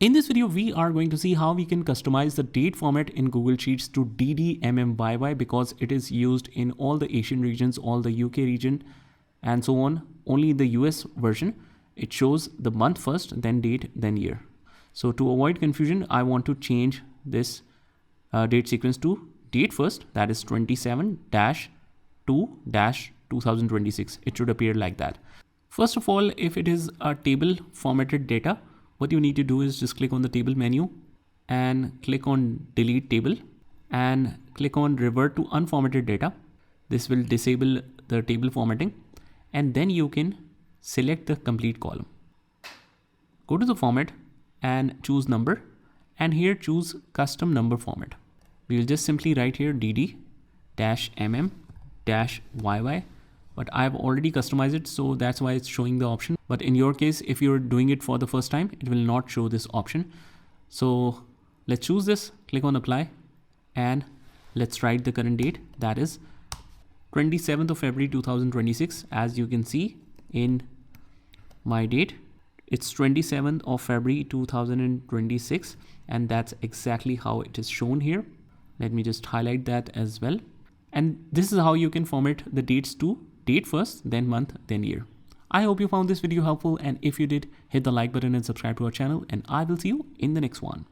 In this video, we are going to see how we can customize the date format in Google Sheets to DD-MM-YYY because it is used in all the Asian regions, all the UK region, and so on. Only the US version, it shows the month first, then date, then year. So to avoid confusion, I want to change this date sequence to date first, that is 27-2-2026. It should appear like that. First of all, if it is a table formatted data, what you need to do is just click on the table menu and click on delete table and click on revert to unformatted data. This will disable the table formatting, and then you can select the complete column. Go to the format and choose number, and here choose custom number format. We will just simply write here DD-MM-YYY, but I've already customized it, so that's why it's showing the option. But in your case, if you're doing it for the first time, it will not show this option. So let's choose this, click on apply, and let's write the current date. That is 27th of February 2026. As you can see in my date, it's 27th of February 2026, and that's exactly how it is shown here. Let me just highlight that as well. And this is how you can format the dates to date first, then month, then year. I hope you found this video helpful, and if you did, hit the like button and subscribe to our channel, and I will see you in the next one.